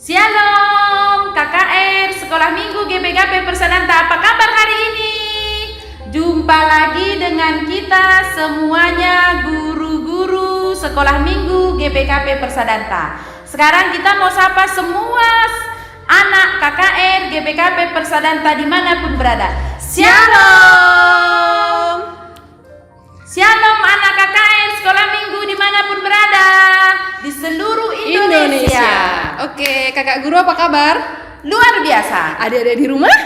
Shalom KKR Sekolah Minggu GPKP Persadanta, apa kabar hari ini? Jumpa lagi dengan kita semuanya guru-guru Sekolah Minggu GPKP Persadanta. Sekarang kita mau sapa semua anak KKR GPKP Persadanta dimanapun berada. Shalom. Shalom anak KKR Sekolah Minggu dimanapun berada di seluruh Indonesia. Oke, kakak guru apa kabar? Luar biasa. Adik-adik di rumah?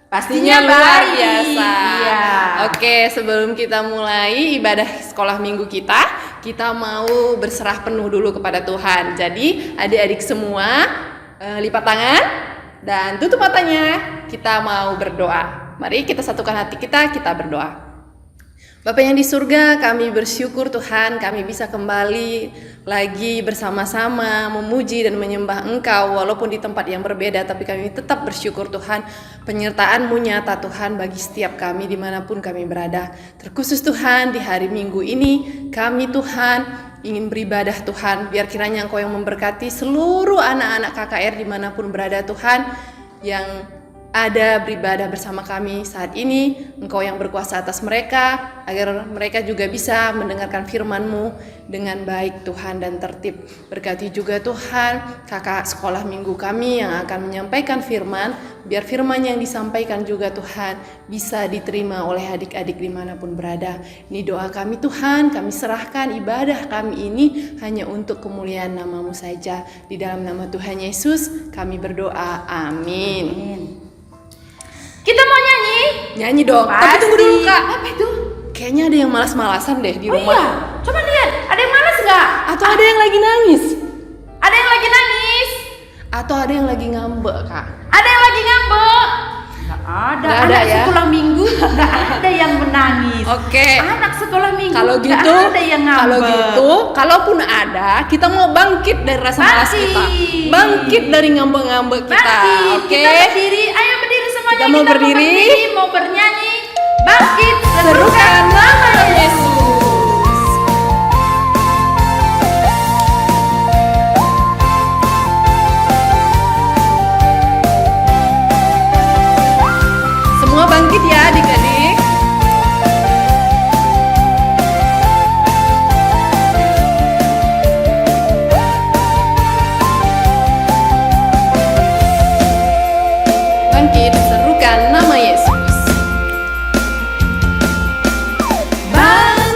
Pastinya luar baik. biasa. Iya. Oke, sebelum kita mulai ibadah sekolah minggu kita mau berserah penuh dulu kepada Tuhan. Jadi adik-adik semua lipat tangan dan tutup matanya. Kita mau berdoa. Mari kita satukan hati kita berdoa. Bapa yang di surga, kami bersyukur Tuhan, kami bisa kembali lagi bersama-sama memuji dan menyembah Engkau walaupun di tempat yang berbeda, tapi kami tetap bersyukur Tuhan, penyertaan-Mu nyata Tuhan bagi setiap kami dimanapun kami berada. Terkhusus Tuhan di hari Minggu ini, kami Tuhan ingin beribadah Tuhan, biar kiranya Engkau yang memberkati seluruh anak-anak KKR dimanapun berada Tuhan, yang ada beribadah bersama kami saat ini. Engkau yang berkuasa atas mereka, agar mereka juga bisa mendengarkan firman-Mu dengan baik Tuhan dan tertib. Berkati juga Tuhan kakak sekolah minggu kami yang akan menyampaikan firman, biar firman yang disampaikan juga Tuhan bisa diterima oleh adik-adik dimanapun berada. Ini doa kami Tuhan, kami serahkan ibadah kami ini hanya untuk kemuliaan nama-Mu saja. Di dalam nama Tuhan Yesus kami berdoa, amin. Kita mau nyanyi? Nyanyi dong. Pasti. Tapi tunggu dulu Kak. Apa itu? Kayaknya ada yang malas-malasan deh di rumah. Iya. Coba lihat, ada yang malas nggak? Atau ada yang lagi nangis? Ada yang lagi nangis? Atau ada yang lagi ngambek Kak? Ada yang lagi ngambek? Nggak ada. Nggak ada Anak ya? sekolah minggu nggak ada yang menangis. Oke. Anak sekolah minggu Kalau nggak gitu, ada yang ngambek. kalaupun ada, kita mau bangkit dari rasa malas kita. Bangkit dari ngambek-ngambek kita. Bangkit, Oke. kita berdiri. Ayo berdiri semuanya. Kita mau berdiri. Mau bernyanyi. Bangkit, Serukan nama Yesus. Semua bangkit ya adik-adik. Bangkit, serukan nama Yesus. Bangkit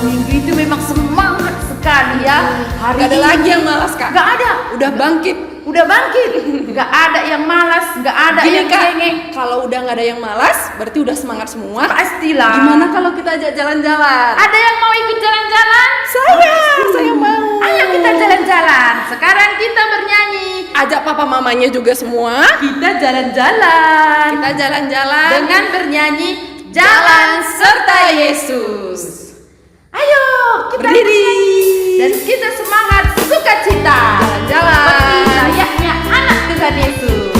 minggu itu memang semangat sekali ya. Hari Gak ada ini lagi yang malas, Kak. Gak ada. Udah bangkit. Udah bangkit. Gak ada yang malas, gak ada Gini, yang Kak, cengeng. kalau udah nggak ada yang malas, berarti udah semangat semua. Pastilah. Gimana kalau kita ajak jalan-jalan? Ada yang mau ikut jalan-jalan? Saya mau. Ayo kita jalan-jalan. Sekarang kita bernyanyi. Ajak papa mamanya juga semua. Kita jalan-jalan. Kita jalan-jalan Dengan bernyanyi jalan serta Yesus. Ayo kita Berdiri. bernyanyi. Dan kita semangat sukacita. Jalan-jalan. Seperti layaknya anak Tuhan Yesus.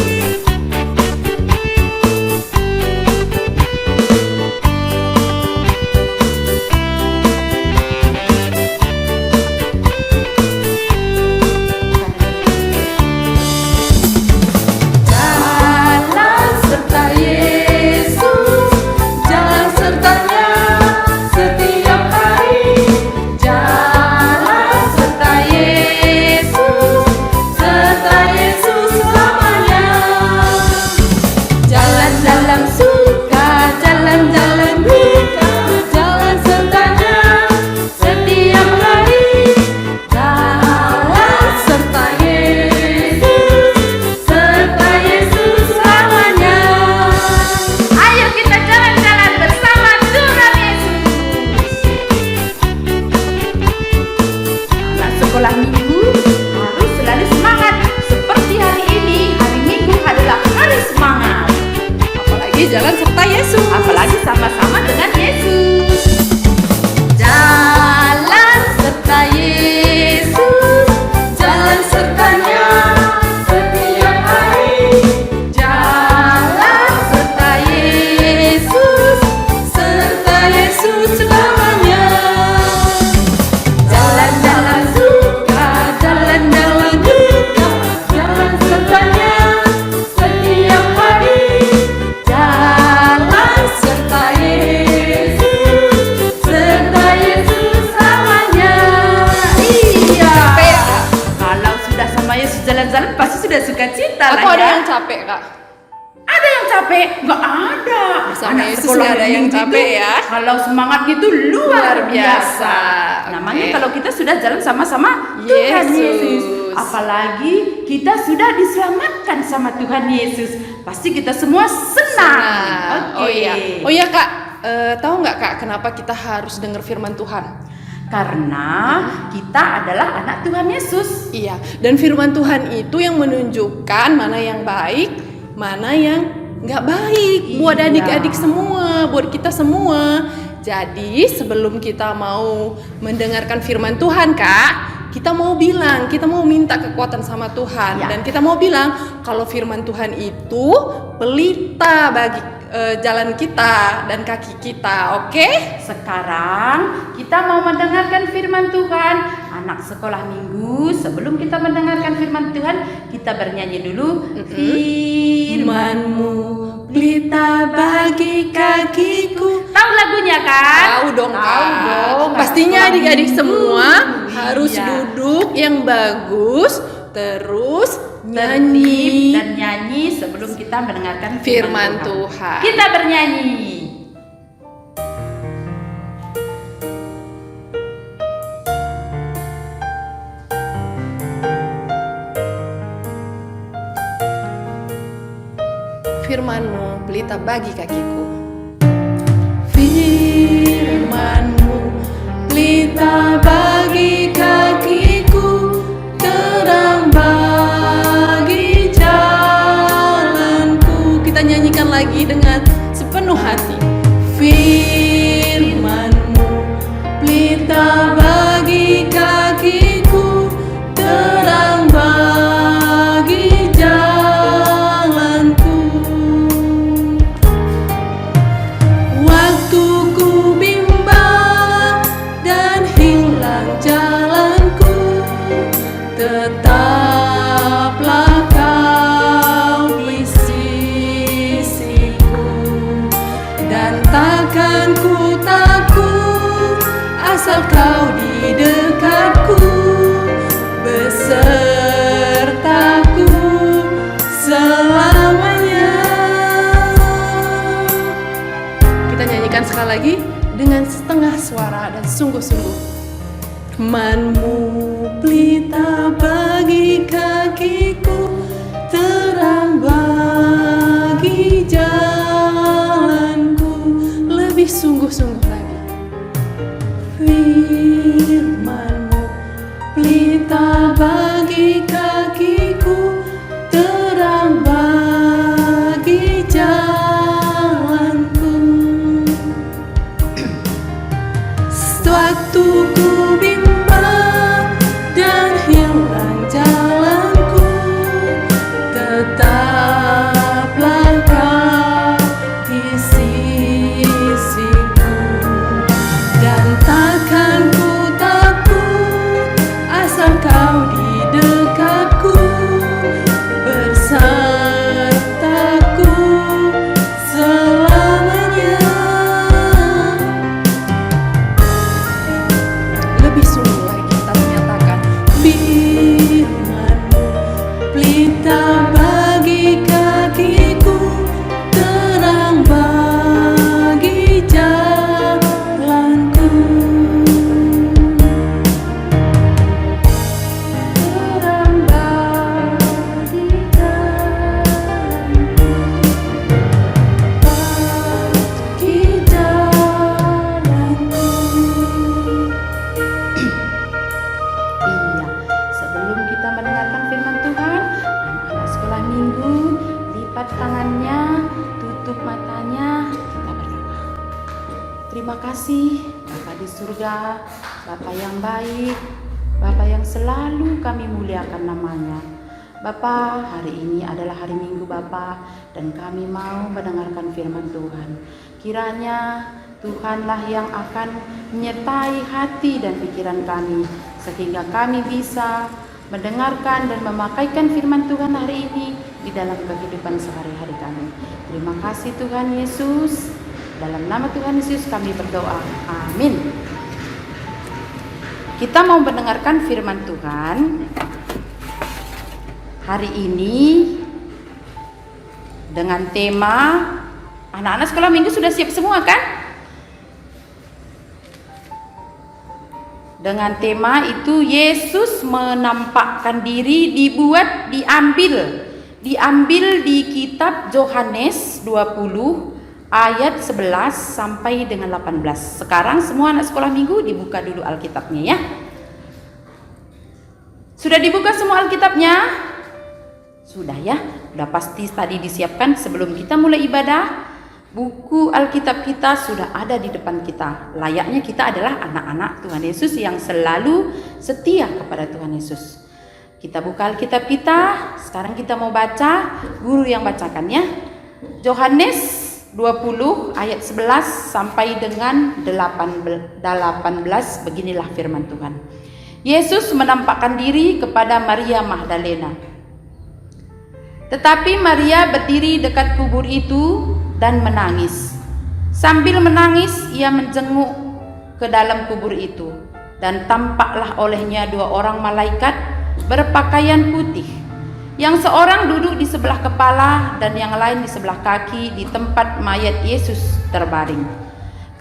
Jalan serta Yesus, jalan sertanya setiap hari. Jalan serta Yesus selamanya. Jalan dalam suka, jalan dalam duka, jalan sertanya setiap hari. Jalan serta Yesus selamanya. Ayo kita jalan-jalan bersama Tuhan Yesus. Anak sekolah minggu harus selalu semangat. Seperti hari ini, hari Minggu adalah hari semangat. Apalagi jalan serta Yesus. Apalagi sama-sama dengan Yesus. Jalan serta Yesus, jalan sertanya setiap hari. Jalan serta Yesus selamanya. Jalan dalam suka, jalan dalam duka, jalan sertanya setiap hari. Jalan serta Yesus selamanya. Iya. Capek ya, Kak? Kalau sudah sama Yesus jalan-jalan pasti sudah suka cita lah Atau ada ya. yang capek, Kak? Ada yang capek? Nggak ada. Bersama Anak Yesus sekolah nggak ada yang minggu capek itu, ya. Kalau semangatnya itu luar biasa. Namanya Oke. kalau kita sudah jalan sama-sama Tuhan Yesus. Yesus. Apalagi kita sudah diselamatkan sama Tuhan Yesus. Pasti kita semua senang. Nah, Oke. oh iya Kak, tahu nggak Kak kenapa kita harus dengar firman Tuhan? Karena kita adalah anak Tuhan Yesus. Iya, dan firman Tuhan itu yang menunjukkan mana yang baik, mana yang nggak baik buat Iya. adik-adik semua, buat kita semua. Jadi sebelum kita mau mendengarkan firman Tuhan Kak, kita mau bilang, kita mau minta kekuatan sama Tuhan. Ya. Dan kita mau bilang kalau firman Tuhan itu pelita bagi jalan kita dan kaki kita, oke? Sekarang kita mau mendengarkan firman Tuhan. Anak sekolah minggu, sebelum kita mendengarkan firman Tuhan, kita bernyanyi dulu. Firman-Mu pelita bagi kakiku. Tahu lagunya kan? Tahu dong Kak. Tahu dong. Pastinya Anak adik-adik sekolah semua minggu. harus Iya. duduk yang bagus, terus Tertib nyanyi dan nyanyi sebelum kita mendengarkan firman Tuhan. Kita bernyanyi. Firman-Mu pelita bagi kakiku. Firman-Mu pelita bagi kakiku, terang bagi jalanku. Kita nyanyikan lagi dengan sepenuh hati. Firman-Mu pelita bagi kakiku, terang bagi jalanku. Waktu ku bimbang dan hilang jalanku, tetaplah Kau di sisiku, dan takkan ku takut asal Kau di dekatku, besertaku selamanya. Kita nyanyikan sekali lagi dengan setengah suara dan dengan sungguh-sungguh. Manmu pelita bagi kakiku, terang bagi jalanku. Lebih sungguh-sungguh lagi. Firman-Mu pelita bagi kakiku, terang bagi jalanku. Sewaktu ku bimbang dan hilang jalanku, tetaplah Kau di sisiku, dan takkan ku takut asal Kau di dekatku, bersertaku selamanya. Lebih sungguh lagi kita menyatakan, firman-Mu pelita bagi kakiku, terang bagi jalanku. Terang bagi jalanku, bagi jalanku. Iya, sebelum kita mendengarkan firman Tuhan, anak-anak sekolah minggu lipat tangannya, tutup matanya, kita berdoa. Terima kasih Bapa di surga, Bapa yang baik, Bapa yang selalu kami muliakan namanya. Bapa, hari ini adalah hari Minggu Bapa, dan kami mau mendengarkan firman Tuhan. Kiranya Tuhanlah yang akan menyertai hati dan pikiran kami, sehingga kami bisa mendengarkan dan memakaikan firman Tuhan hari ini di dalam kehidupan sehari-hari kami. Terima kasih Tuhan Yesus. Dalam nama Tuhan Yesus kami berdoa. Amin. Kita mau mendengarkan firman Tuhan hari ini dengan tema, anak-anak sekolah minggu sudah siap semua kan? Dengan tema itu, Yesus menampakkan diri, diambil di kitab Yohanes 20 ayat 11 sampai dengan 18. Sekarang semua anak sekolah minggu dibuka dulu Alkitabnya ya. Sudah dibuka semua Alkitabnya? Sudah ya, udah pasti tadi disiapkan sebelum kita mulai ibadah. Buku Alkitab kita sudah ada di depan kita. Layaknya kita adalah anak-anak Tuhan Yesus yang selalu setia kepada Tuhan Yesus. Kita buka Alkitab kita. Sekarang kita mau baca, guru yang bacakan ya. Yohanes 20 ayat 11 sampai dengan 18. Beginilah firman Tuhan. Yesus menampakkan diri kepada Maria Magdalena. Tetapi Maria berdiri dekat kubur itu dan menangis. Sambil menangis, ia menjenguk ke dalam kubur itu, dan tampaklah olehnya dua orang malaikat berpakaian putih, yang seorang duduk di sebelah kepala dan yang lain di sebelah kaki di tempat mayat Yesus terbaring.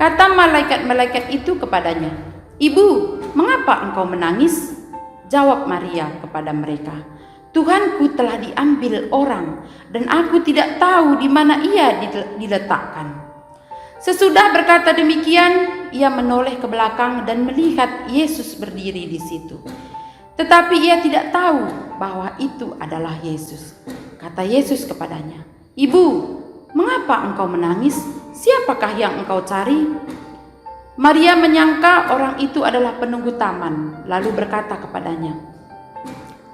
Kata malaikat-malaikat itu kepadanya, "Ibu, mengapa engkau menangis?" Jawab Maria kepada mereka, "Tuhanku telah diambil orang, dan aku tidak tahu di mana ia diletakkan." Sesudah berkata demikian, ia menoleh ke belakang dan melihat Yesus berdiri di situ. Tetapi ia tidak tahu bahwa itu adalah Yesus. Kata Yesus kepadanya, "Ibu, mengapa engkau menangis? Siapakah yang engkau cari?" Maria menyangka orang itu adalah penunggu taman, lalu berkata kepadanya,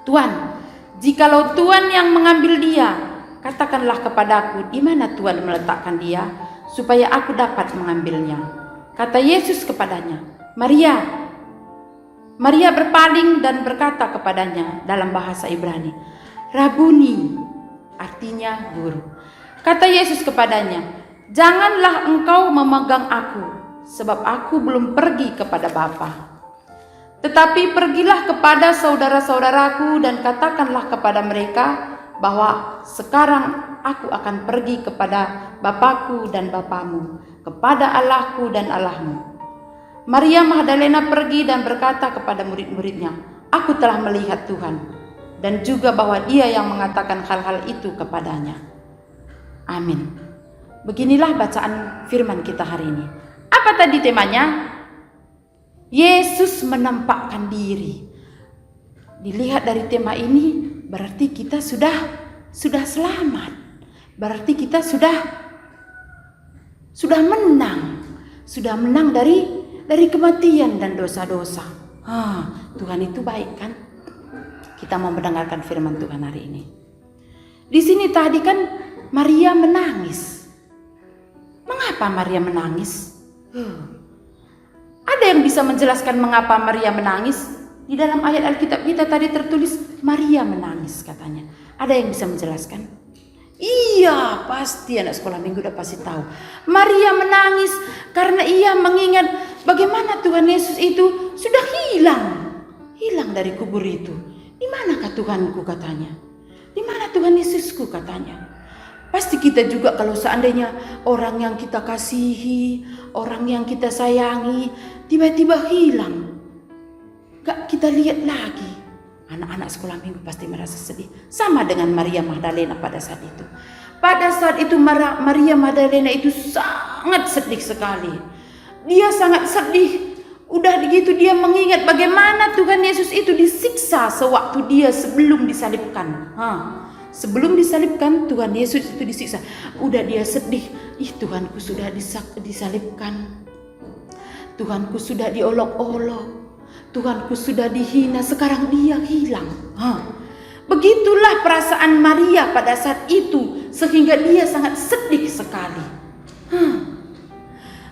"Tuan, jikalau Tuan yang mengambil dia, katakanlah kepadaku di mana Tuan meletakkan dia, supaya aku dapat mengambilnya." Kata Yesus kepadanya, "Maria." Maria berpaling dan berkata kepadanya dalam bahasa Ibrani, "Rabuni," artinya guru. Kata Yesus kepadanya, "Janganlah engkau memegang aku, sebab aku belum pergi kepada Bapa. Tetapi pergilah kepada saudara-saudaraku dan katakanlah kepada mereka bahwa sekarang aku akan pergi kepada Bapakku dan Bapamu, kepada Allahku dan Allahmu." Maria Magdalena pergi dan berkata kepada murid-muridnya, "Aku telah melihat Tuhan," dan juga bahwa Dia yang mengatakan hal-hal itu kepadanya. Amin. Beginilah bacaan firman kita hari ini. Apa tadi temanya? Yesus menampakkan diri. Dilihat dari tema ini, berarti kita sudah selamat. Berarti kita sudah menang. Sudah menang dari kematian dan dosa-dosa. Tuhan itu baik kan? Kita mau mendengarkan firman Tuhan hari ini. Di sini tadi kan Maria menangis. Mengapa Maria menangis? Ada yang bisa menjelaskan mengapa Maria menangis? Di dalam ayat Alkitab kita tadi tertulis Maria menangis katanya. Ada yang bisa menjelaskan? Iya, pasti anak sekolah minggu udah pasti tahu. Maria menangis karena ia mengingat bagaimana Tuhan Yesus itu sudah hilang dari kubur itu. Di manakah Tuhanku katanya? Di mana Tuhan Yesusku katanya? Pasti kita juga kalau seandainya orang yang kita kasihi, orang yang kita sayangi, tiba-tiba hilang. Gak kita lihat lagi. Anak-anak sekolah minggu pasti merasa sedih. Sama dengan Maria Magdalena pada saat itu. Pada saat itu Maria Magdalena itu sangat sedih sekali. Dia sangat sedih. Udah begitu dia mengingat bagaimana Tuhan Yesus itu disiksa sewaktu dia sebelum disalibkan. Sebelum disalibkan Tuhan Yesus itu disiksa. Udah dia sedih. Tuhanku sudah disalibkan. Tuhanku sudah diolok-olok. Tuhanku sudah dihina, sekarang dia hilang. Begitulah perasaan Maria pada saat itu, sehingga dia sangat sedih sekali.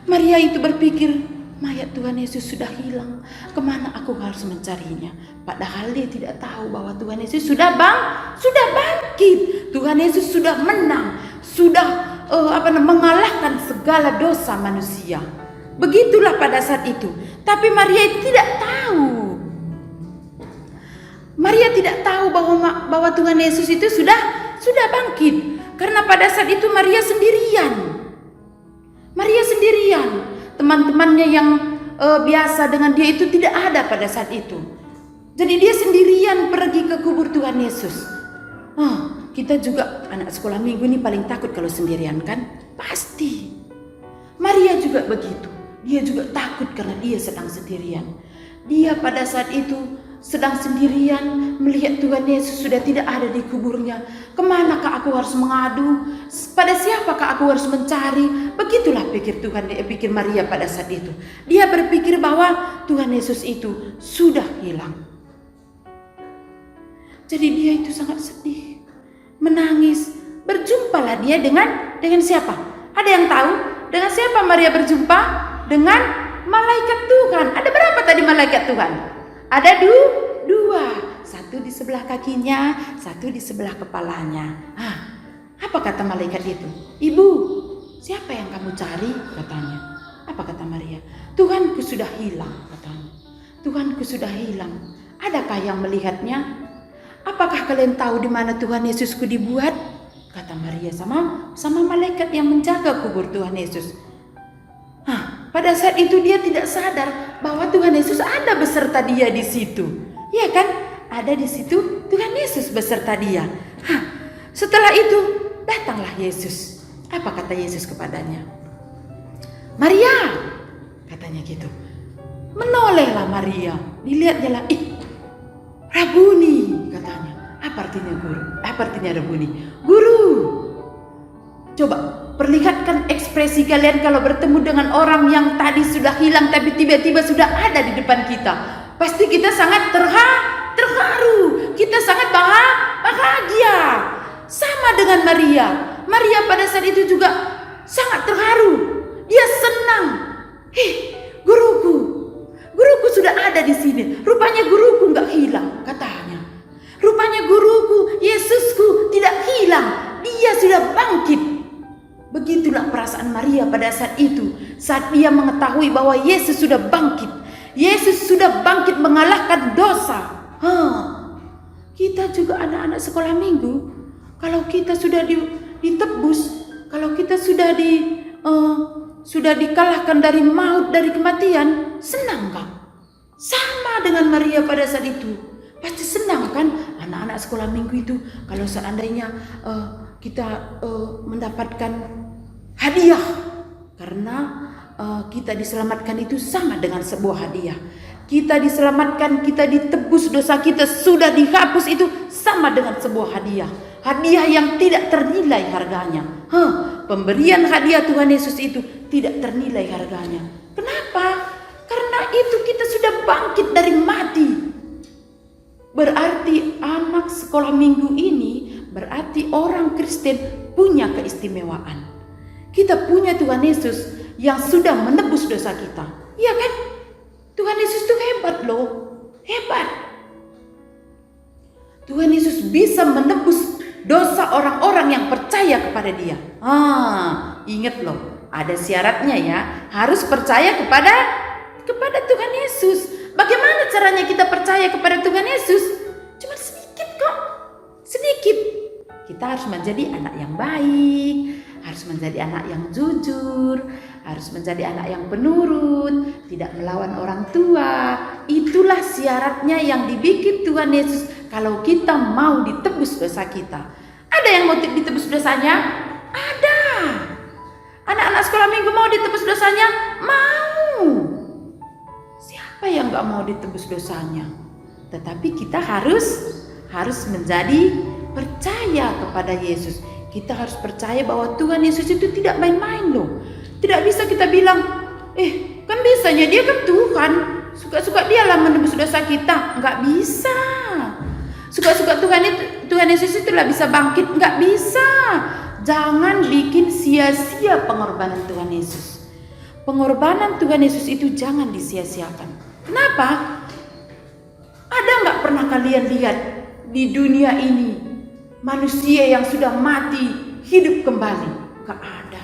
Maria itu berpikir, mayat Tuhan Yesus sudah hilang, kemana aku harus mencarinya? Padahal dia tidak tahu bahwa Tuhan Yesus sudah bangkit. Tuhan Yesus sudah menang, sudah mengalahkan segala dosa manusia. Begitulah pada saat itu. Tapi Maria tidak tahu. Maria tidak tahu bahwa Tuhan Yesus itu sudah bangkit. Karena pada saat itu Maria sendirian. Teman-temannya yang biasa dengan dia itu tidak ada pada saat itu. Jadi dia sendirian pergi ke kubur Tuhan Yesus. Kita juga anak sekolah minggu ini paling takut kalau sendirian kan? Pasti. Maria juga begitu. Dia juga takut karena dia sedang sendirian. Dia pada saat itu sedang sendirian melihat Tuhan Yesus sudah tidak ada di kuburnya. Kemanakah aku harus mengadu? Pada siapakah aku harus mencari? Begitulah pikir Maria pada saat itu. Dia berpikir bahwa Tuhan Yesus itu sudah hilang. Jadi dia itu sangat sedih, menangis. Berjumpalah dia dengan siapa? Ada yang tahu? Dengan siapa Maria berjumpa? Dengan malaikat Tuhan. Ada berapa tadi malaikat Tuhan? Ada dua. Satu di sebelah kakinya, satu di sebelah kepalanya. Apa kata malaikat itu? "Ibu, siapa yang kamu cari?" katanya. Apa kata Maria? "Tuhanku sudah hilang," katanya. "Tuhanku sudah hilang. Adakah yang melihatnya? Apakah kalian tahu di mana Tuhan Yesusku dibuat?" Kata Maria sama malaikat yang menjaga kubur Tuhan Yesus. Pada saat itu dia tidak sadar bahwa Tuhan Yesus ada beserta dia di situ. Iya kan? Ada di situ Tuhan Yesus beserta dia. Setelah itu datanglah Yesus. Apa kata Yesus kepadanya? "Maria," katanya gitu. Menolehlah Maria. Dilihatnya lah, "Rabuni," katanya. Apa artinya guru? Apa artinya Rabuni? Guru. Coba perlihatkan ekspresi kalian kalau bertemu dengan orang yang tadi sudah hilang tapi tiba-tiba sudah ada di depan kita. Pasti kita sangat terharu. Kita sangat bahagia. Sama dengan Maria. Maria pada saat itu juga sangat terharu. Dia senang. Guruku sudah ada di sini. Rupanya guruku nggak hilang, katanya. Rupanya guruku, Yesusku tidak hilang. Dia sudah bangkit. Begitulah perasaan Maria pada saat itu. Saat dia mengetahui bahwa Yesus sudah bangkit. Yesus sudah bangkit mengalahkan dosa. Kita juga anak-anak sekolah minggu. Kalau kita sudah ditebus, kalau kita sudah sudah dikalahkan dari maut, dari kematian, senang gak? Sama dengan Maria pada saat itu. Pasti senang kan anak-anak sekolah minggu itu kalau seandainya kita mendapatkan hadiah. Karena kita diselamatkan itu sama dengan sebuah hadiah. Kita diselamatkan, kita ditebus, dosa kita sudah dihapus, itu sama dengan sebuah hadiah. Hadiah yang tidak ternilai harganya. Pemberian hadiah Tuhan Yesus itu tidak ternilai harganya. Kenapa? Karena itu kita sudah bangkit dari mati. Berarti anak sekolah minggu ini, berarti orang Kristen punya keistimewaan. Kita punya Tuhan Yesus yang sudah menebus dosa kita. Iya kan? Tuhan Yesus itu hebat loh. Hebat. Tuhan Yesus bisa menebus dosa orang-orang yang percaya kepada Dia. Ingat loh, ada syaratnya ya. Harus percaya kepada Tuhan Yesus. Bagaimana caranya kita percaya kepada Tuhan Yesus? Cuma sedikit kok. Sedikit. Kita harus menjadi anak yang baik, harus menjadi anak yang jujur, harus menjadi anak yang penurut, tidak melawan orang tua. Itulah syaratnya yang dibikin Tuhan Yesus kalau kita mau ditebus dosa kita. Ada yang mau ditebus dosanya? Ada. Anak-anak sekolah minggu mau ditebus dosanya? Mau. Siapa yang gak mau ditebus dosanya? Tetapi kita harus menjadi percaya kepada Yesus. Kita harus percaya bahwa Tuhan Yesus itu tidak main-main loh. Tidak bisa kita bilang, kan bisanya dia kan Tuhan, suka-suka dialah menebus dosa kita. Enggak bisa. Suka-suka Tuhan Yesus itulah bisa bangkit. Enggak bisa. Jangan bikin sia-sia pengorbanan Tuhan Yesus. Pengorbanan Tuhan Yesus itu jangan disia-siakan. Kenapa? Ada enggak pernah kalian lihat di dunia ini manusia yang sudah mati hidup kembali? Enggak ada.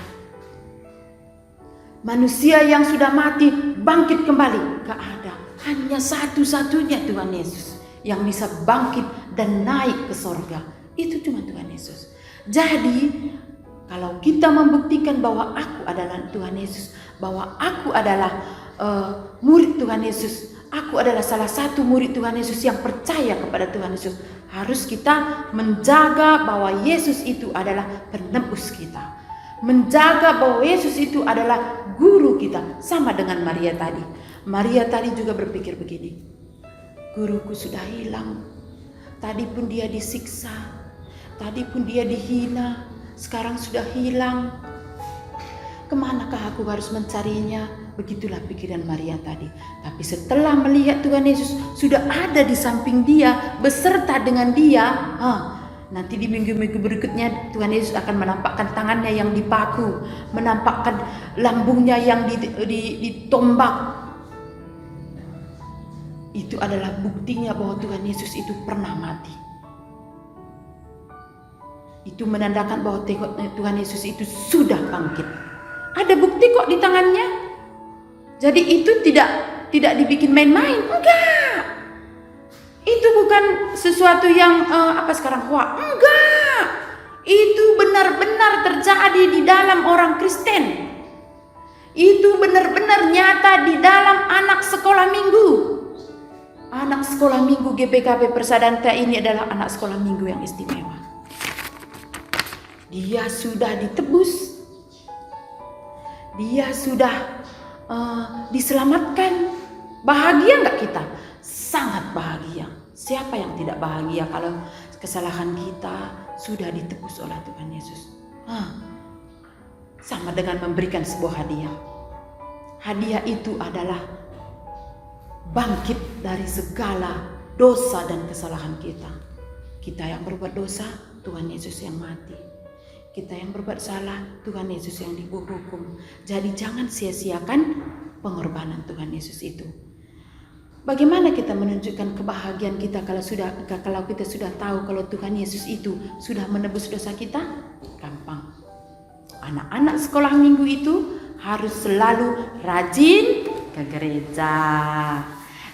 Manusia yang sudah mati bangkit kembali? Enggak ada. Hanya satu-satunya Tuhan Yesus yang bisa bangkit dan naik ke sorga. Itu cuma Tuhan Yesus. Jadi kalau kita membuktikan bahwa aku adalah Tuhan Yesus, bahwa aku adalah murid Tuhan Yesus, aku adalah salah satu murid Tuhan Yesus yang percaya kepada Tuhan Yesus, harus kita menjaga bahwa Yesus itu adalah penebus kita, menjaga bahwa Yesus itu adalah guru kita. Sama dengan Maria tadi. Maria tadi juga berpikir begini, guruku sudah hilang, tadi pun dia disiksa, tadi pun dia dihina, sekarang sudah hilang. Kemanakah aku harus mencarinya? Begitulah pikiran Maria tadi. Tapi setelah melihat Tuhan Yesus sudah ada di samping dia, beserta dengan dia, nanti di minggu-minggu berikutnya Tuhan Yesus akan menampakkan tangannya yang dipaku, menampakkan lambungnya yang ditombak. Itu adalah buktinya bahwa Tuhan Yesus itu pernah mati. Itu menandakan bahwa Tuhan Yesus itu sudah bangkit. Ada bukti kok di tangannya. Jadi itu tidak dibikin main-main. Enggak. Itu bukan sesuatu yang hoax. Enggak. Itu benar-benar terjadi di dalam orang Kristen. Itu benar-benar nyata di dalam anak sekolah minggu. Anak sekolah minggu GPKP Persadanta ini adalah anak sekolah minggu yang istimewa. Dia sudah ditebus. Dia sudah diselamatkan. Bahagia enggak kita? Sangat bahagia. Siapa yang tidak bahagia kalau kesalahan kita sudah ditebus oleh Tuhan Yesus? Sama dengan memberikan sebuah hadiah. Hadiah itu adalah bangkit dari segala dosa dan kesalahan kita. Kita yang berbuat dosa, Tuhan Yesus yang mati. Kita yang berbuat salah, Tuhan Yesus yang dihukum. Jadi jangan sia-siakan pengorbanan Tuhan Yesus itu. Bagaimana kita menunjukkan kebahagiaan kita kalau kita sudah tahu kalau Tuhan Yesus itu sudah menebus dosa kita? Gampang. Anak-anak sekolah minggu itu harus selalu rajin ke gereja,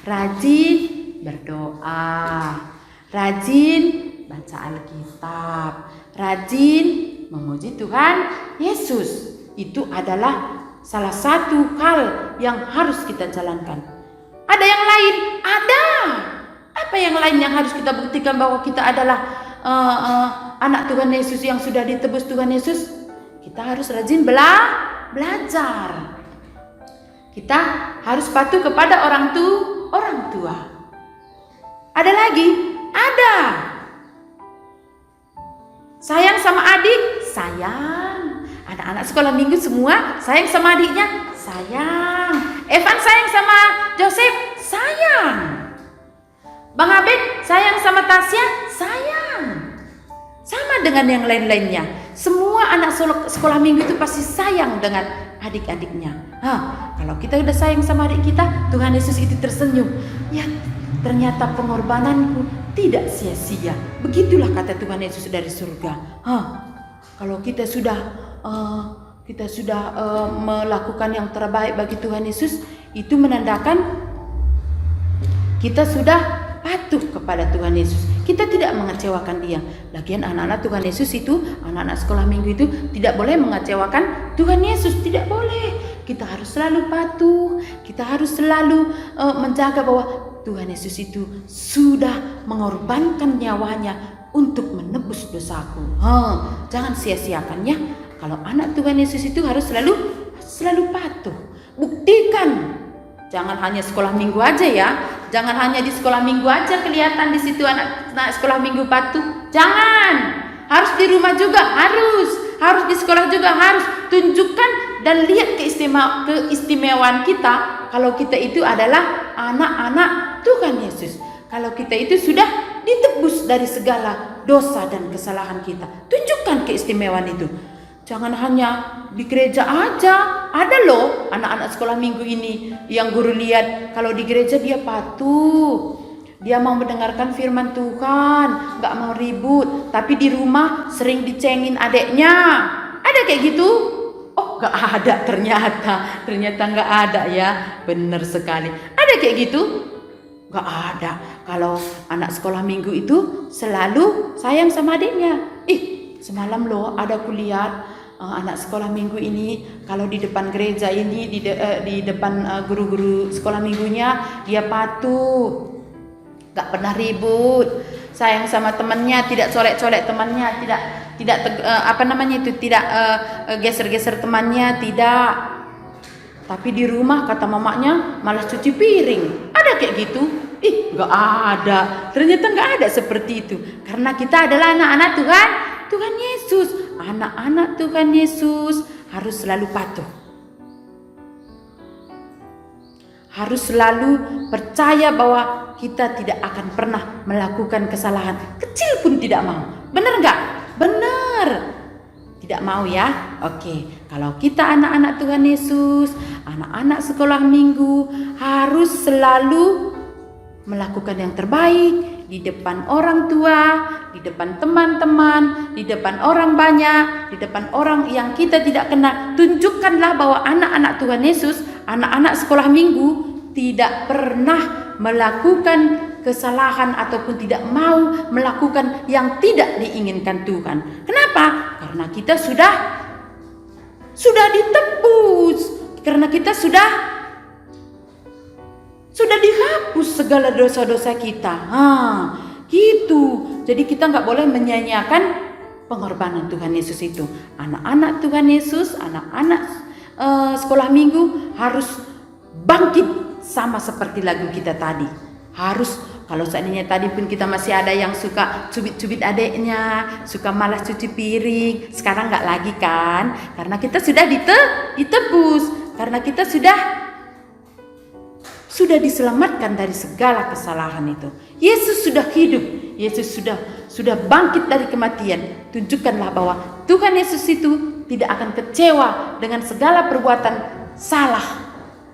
rajin berdoa, rajin baca Alkitab, rajin memuji Tuhan Yesus. Itu adalah salah satu hal yang harus kita jalankan. Ada yang lain? Ada. Apa yang lain yang harus kita buktikan bahwa kita adalah anak Tuhan Yesus yang sudah ditebus Tuhan Yesus? Kita harus rajin belajar. Kita harus patuh kepada orang tua. Ada lagi? Ada. Sayang sama adik? Sayang. Anak-anak sekolah minggu semua sayang sama adiknya? Sayang. Evan sayang sama Joseph? Sayang. Bang Abed sayang sama Tasya? Sayang. Sama dengan yang lain-lainnya. Semua anak sekolah minggu itu pasti sayang dengan adik-adiknya. Kalau kita udah sayang sama adik kita, Tuhan Yesus itu tersenyum. Ya, ternyata pengorbananku tidak sia-sia. Begitulah kata Tuhan Yesus dari surga. Kalau kita sudah melakukan yang terbaik bagi Tuhan Yesus, itu menandakan kita sudah patuh kepada Tuhan Yesus. Kita tidak mengecewakan Dia. Lagian anak-anak Tuhan Yesus itu, anak-anak sekolah minggu itu tidak boleh mengecewakan Tuhan Yesus. Tidak boleh. Kita harus selalu patuh. Kita harus selalu menjaga bahwa Tuhan Yesus itu sudah mengorbankan nyawanya untuk menebus dosaku. Jangan sia-siakannya. Kalau anak Tuhan Yesus itu harus selalu patuh. Buktikan. Jangan hanya sekolah minggu aja ya. Jangan hanya di sekolah minggu aja kelihatan di situ anak sekolah minggu patuh. Jangan. Harus di rumah juga harus. Harus di sekolah juga harus. Tunjukkan dan lihat keistimewaan kita kalau kita itu adalah anak-anak Tuhan Yesus. Kalau kita itu sudah ditebus dari segala dosa dan kesalahan kita. Tunjukkan keistimewaan itu. Jangan hanya di gereja aja. Ada loh anak-anak sekolah minggu ini yang guru lihat kalau di gereja dia patuh. Dia mau mendengarkan firman Tuhan, gak mau ribut. Tapi di rumah sering dicengin adeknya. Ada kayak gitu? Oh, gak ada ternyata. Ternyata gak ada ya. Benar sekali. Ada kayak gitu? Gak ada. Kalau anak sekolah minggu itu selalu sayang sama adiknya. Semalam loh ada kulihat anak sekolah minggu ini kalau di depan gereja ini di depan guru-guru sekolah minggunya dia patuh, gak pernah ribut, sayang sama temannya, tidak colek-colek temannya, tidak geser-geser temannya, tidak. Tapi di rumah kata mamanya malah cuci piring. Ada kayak gitu? Gak ada. Ternyata gak ada seperti itu. Karena kita adalah anak-anak Tuhan Yesus. Anak-anak Tuhan Yesus harus selalu patuh. Harus selalu percaya bahwa kita tidak akan pernah melakukan kesalahan. Kecil pun tidak mau. Benar gak? Benar. Tidak mau ya? Oke. Kalau kita anak-anak Tuhan Yesus, anak-anak sekolah minggu harus selalu melakukan yang terbaik di depan orang tua, di depan teman-teman, di depan orang banyak, di depan orang yang kita tidak kenal. Tunjukkanlah bahwa anak-anak Tuhan Yesus, anak-anak sekolah minggu tidak pernah melakukan kesalahan ataupun tidak mau melakukan yang tidak diinginkan Tuhan. Kenapa? Karena kita sudah ditebus. Karena kita sudah dihapus segala dosa-dosa kita. Gitu. Jadi kita nggak boleh menyanyiakan pengorbanan Tuhan Yesus itu. Anak-anak Tuhan Yesus, anak-anak sekolah minggu harus bangkit sama seperti lagu kita tadi. Harus, kalau seandainya tadi pun kita masih ada yang suka cubit-cubit adeknya, suka malas cuci piring, sekarang nggak lagi kan? Karena kita sudah ditebus, karena kita sudah diselamatkan dari segala kesalahan itu. Yesus sudah hidup, Yesus sudah bangkit dari kematian. Tunjukkanlah bahwa Tuhan Yesus itu tidak akan kecewa dengan segala perbuatan salah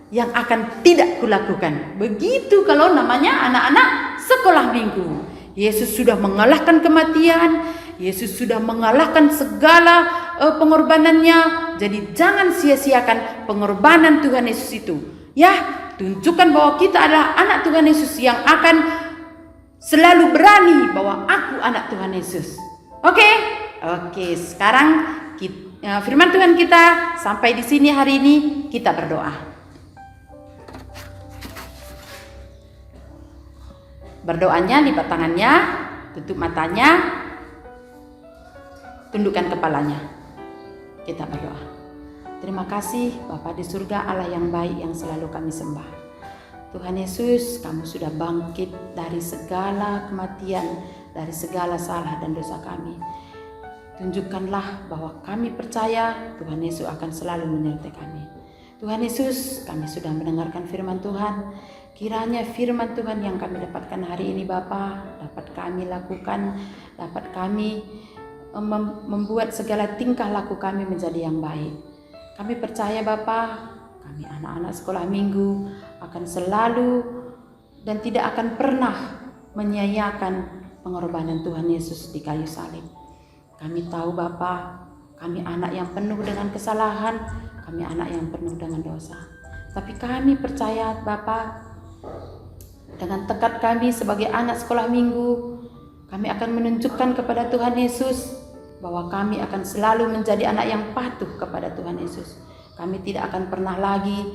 yang akan tidak kulakukan. Begitu kalau namanya anak-anak sekolah minggu. Yesus sudah mengalahkan kematian, Yesus sudah mengalahkan segala pengorbanannya. Jadi jangan sia-siakan pengorbanan Tuhan Yesus itu. Ya, tunjukkan bahwa kita adalah anak Tuhan Yesus yang akan selalu berani bahwa aku anak Tuhan Yesus. Oke, sekarang firman Tuhan kita sampai di sini hari ini. Kita berdoa. Berdoanya, lipat tangannya, tutup matanya, tundukkan kepalanya. Kita berdoa. Terima kasih Bapa di surga, Allah yang baik yang selalu kami sembah. Tuhan Yesus, kamu sudah bangkit dari segala kematian, dari segala salah dan dosa kami. Tunjukkanlah bahwa kami percaya Tuhan Yesus akan selalu menyertai kami. Tuhan Yesus, kami sudah mendengarkan firman Tuhan. Kiranya firman Tuhan yang kami dapatkan hari ini Bapa, dapat kami lakukan, dapat kami membuat segala tingkah laku kami menjadi yang baik. Kami percaya Bapa, kami anak-anak sekolah minggu akan selalu dan tidak akan pernah menyia-nyiakan pengorbanan Tuhan Yesus di kayu salib. Kami tahu Bapa, kami anak yang penuh dengan kesalahan, kami anak yang penuh dengan dosa. Tapi kami percaya Bapa, dengan tekad kami sebagai anak sekolah minggu, kami akan menunjukkan kepada Tuhan Yesus bahwa kami akan selalu menjadi anak yang patuh kepada Tuhan Yesus. Kami tidak akan pernah lagi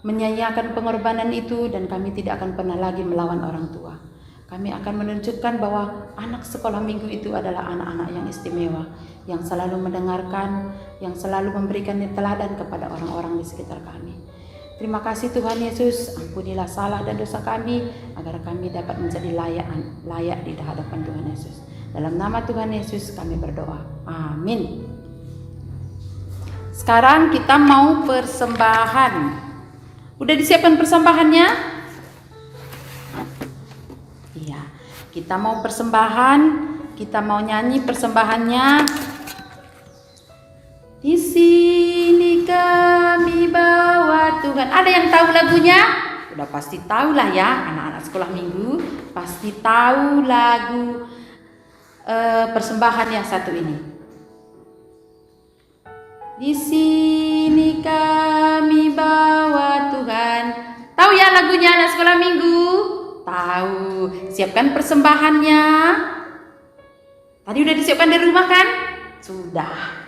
menyia-nyiakan pengorbanan itu, dan kami tidak akan pernah lagi melawan orang tua. Kami akan menunjukkan bahwa anak sekolah minggu itu adalah anak-anak yang istimewa, yang selalu mendengarkan, yang selalu memberikan teladan kepada orang-orang di sekitar kami. Terima kasih Tuhan Yesus, ampunilah salah dan dosa kami, agar kami dapat menjadi layak di hadapan Tuhan Yesus. Dalam nama Tuhan Yesus kami berdoa. Amin. Sekarang kita mau persembahan. Udah disiapkan persembahannya? Iya. Kita mau persembahan. Kita mau nyanyi persembahannya. Di sini kami bawa Tuhan. Ada yang tahu lagunya? Udah pasti tahu lah ya, anak-anak sekolah minggu pasti tahu lagu persembahan yang satu ini. Di sini kami bawa Tuhan. Tahu ya lagunya anak sekolah minggu? Tahu. Siapkan persembahannya. Tadi udah disiapkan di rumah kan? Sudah.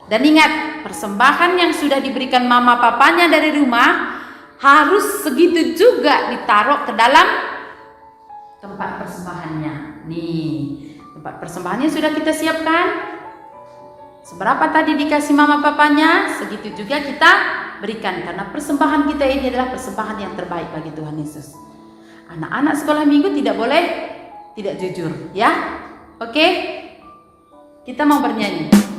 Dan ingat, persembahan yang sudah diberikan mama papanya dari rumah harus segitu juga ditaruh ke dalam tempat persembahannya. Nih, tempat persembahannya sudah kita siapkan. Seberapa tadi dikasih mama papanya, segitu juga kita berikan. Karena persembahan kita ini adalah persembahan yang terbaik bagi Tuhan Yesus. Anak-anak sekolah minggu tidak boleh tidak jujur, ya. Oke? Kita mau bernyanyi.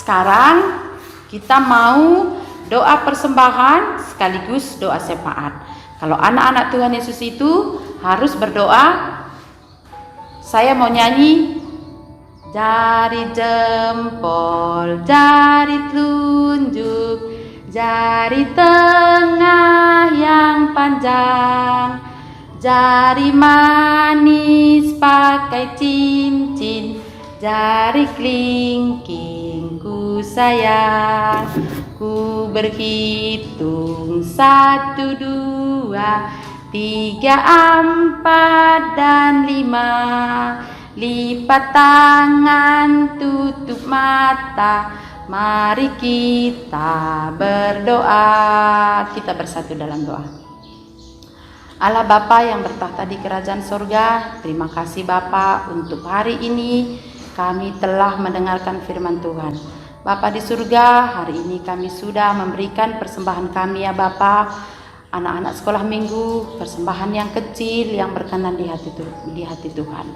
Sekarang kita mau doa persembahan sekaligus doa syafaat. Kalau anak-anak Tuhan Yesus itu harus berdoa. Saya mau nyanyi. Jari jempol, jari telunjuk, jari tengah yang panjang, jari manis pakai cincin, jari kelingking ku sayang. Ku berhitung 1, 2, 3, 4 dan 5. Lipat tangan, tutup mata, mari kita berdoa. Kita bersatu dalam doa. Allah Bapa yang bertahta di kerajaan sorga, terima kasih Bapa untuk hari ini kami telah mendengarkan firman Tuhan. Bapa di surga, hari ini kami sudah memberikan persembahan kami ya Bapa, anak-anak sekolah minggu, persembahan yang kecil yang berkenan di hati Tuhan.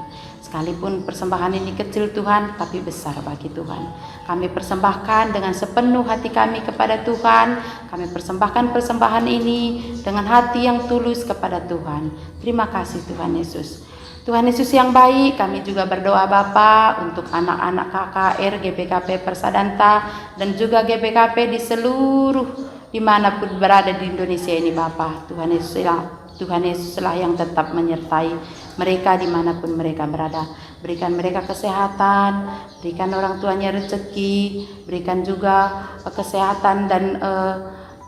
Sekalipun persembahan ini kecil Tuhan, tapi besar bagi Tuhan. Kami persembahkan dengan sepenuh hati kami kepada Tuhan. Kami persembahkan persembahan ini dengan hati yang tulus kepada Tuhan. Terima kasih Tuhan Yesus. Tuhan Yesus yang baik, kami juga berdoa Bapa untuk anak-anak KKR GBKP Persadanta dan juga GBKP di seluruh dimanapun berada di Indonesia ini Bapa. Tuhan Yesuslah yang tetap menyertai mereka dimanapun mereka berada. Berikan mereka kesehatan, berikan orang tuanya rezeki, berikan juga kesehatan dan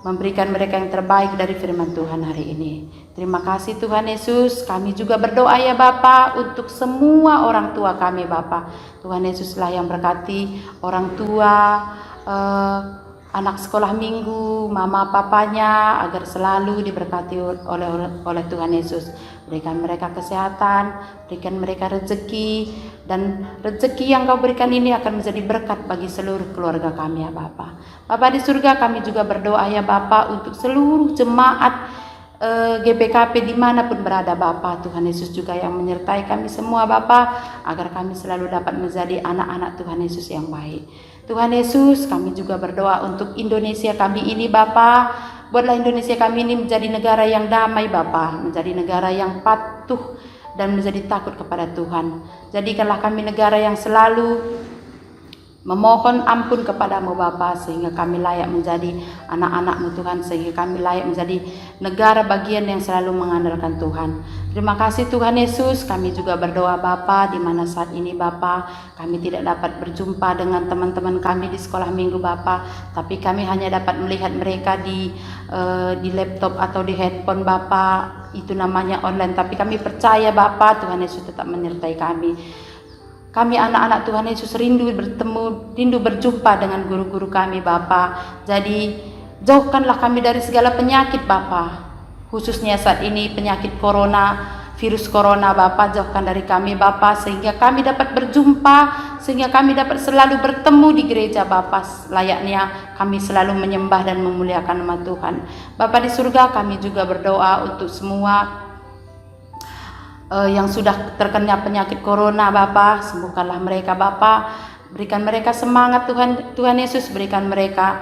memberikan mereka yang terbaik dari firman Tuhan hari ini. Terima kasih Tuhan Yesus. Kami juga berdoa ya Bapa untuk semua orang tua kami Bapa. Tuhan Yesuslah yang berkati orang tua, anak sekolah minggu, mama papanya, agar selalu diberkati oleh Tuhan Yesus. Berikan mereka kesehatan, berikan mereka rezeki, dan rezeki yang Kau berikan ini akan menjadi berkat bagi seluruh keluarga kami ya Bapa. Bapa di surga, kami juga berdoa ya Bapa untuk seluruh jemaat GBKP dimanapun berada Bapa. Tuhan Yesus juga yang menyertai kami semua Bapa, agar kami selalu dapat menjadi anak-anak Tuhan Yesus yang baik. Tuhan Yesus, kami juga berdoa untuk Indonesia kami ini Bapa. Buatlah Indonesia kami ini menjadi negara yang damai Bapa, menjadi negara yang patuh dan menjadi takut kepada Tuhan. Jadikanlah kami negara yang selalu memohon ampun kepadamu Bapa, sehingga kami layak menjadi anak-anak-Mu Tuhan, sehingga kami layak menjadi negara bagian yang selalu mengandalkan Tuhan. Terima kasih Tuhan Yesus. Kami juga berdoa Bapa, di mana saat ini Bapa kami tidak dapat berjumpa dengan teman-teman kami di sekolah minggu Bapa, tapi kami hanya dapat melihat mereka di laptop atau di handphone Bapa, itu namanya online. Tapi kami percaya Bapa, Tuhan Yesus tetap menyertai kami. Kami anak-anak Tuhan Yesus rindu bertemu, rindu berjumpa dengan guru-guru kami Bapa. Jadi jauhkanlah kami dari segala penyakit Bapa, khususnya saat ini penyakit corona, virus corona Bapa, jauhkan dari kami Bapa, sehingga kami dapat berjumpa, sehingga kami dapat selalu bertemu di gereja Bapa, layaknya kami selalu menyembah dan memuliakan nama Tuhan. Bapa di surga, kami juga berdoa untuk semua yang sudah terkena penyakit corona Bapa, sembuhkanlah mereka Bapa, berikan mereka semangat Tuhan Yesus, berikan mereka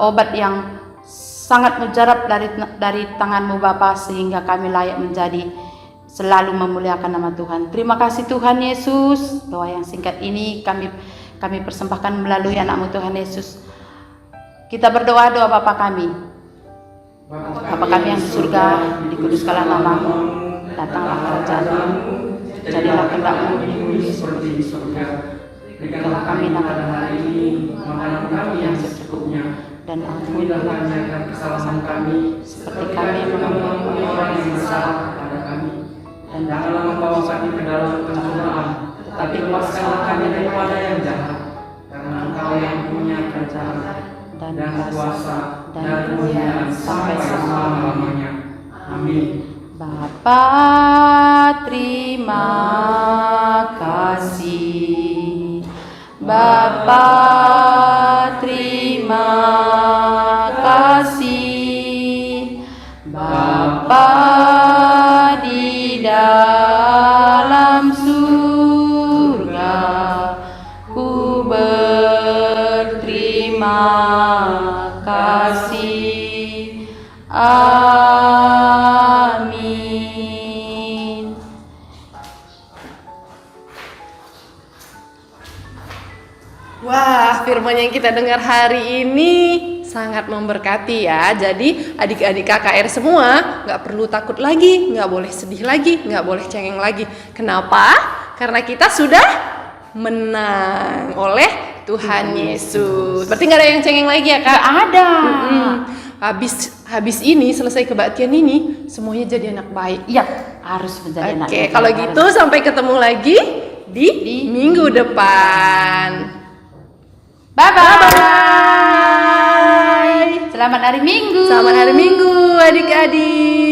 obat yang sangat mujarab dari tangan-Mu Bapa, sehingga kami layak menjadi selalu memuliakan nama Tuhan. Terima kasih Tuhan Yesus. Doa yang singkat ini kami persembahkan melalui anak-Mu Tuhan Yesus. Kita berdoa doa Bapa kami. Bapa kami yang di surga, dikuduskanlah nama-Mu. Datanglah kerajaan-Mu, jadilah kehendak-Mu di bumi seperti di surga. Berikanlah kami hari ini makanan kami yang secukupnya, dan ampunilah kesalahan kami, seperti kami mengampuni orang yang bersalah kepada kami. Dan janganlah membawa kami ke dalam pencobaan, tetapi lepaskanlah kami daripada yang jahat. Karena Engkau yang punya kerajaan dan kuasa dan kemuliaan sampai selama-lamanya. Amin. Bapa, terima kasih. Bapa, terima kasih. Bapa di dalam surga, ku berterima kasih. Amin. Wah, firman yang kita dengar hari ini sangat memberkati ya. Jadi adik-adik KKR semua nggak perlu takut lagi, nggak boleh sedih lagi, nggak boleh cengeng lagi. Kenapa? Karena kita sudah menang oleh Tuhan Yesus. Berarti nggak ada yang cengeng lagi ya Kak? Nggak ada. Habis ini selesai kebaktian ini semuanya jadi anak baik. Iya, harus menjadi anak baik. Oke, kalau gitu sampai ketemu lagi di minggu depan. Bye-bye. Selamat hari Minggu. Selamat hari Minggu adik-adik.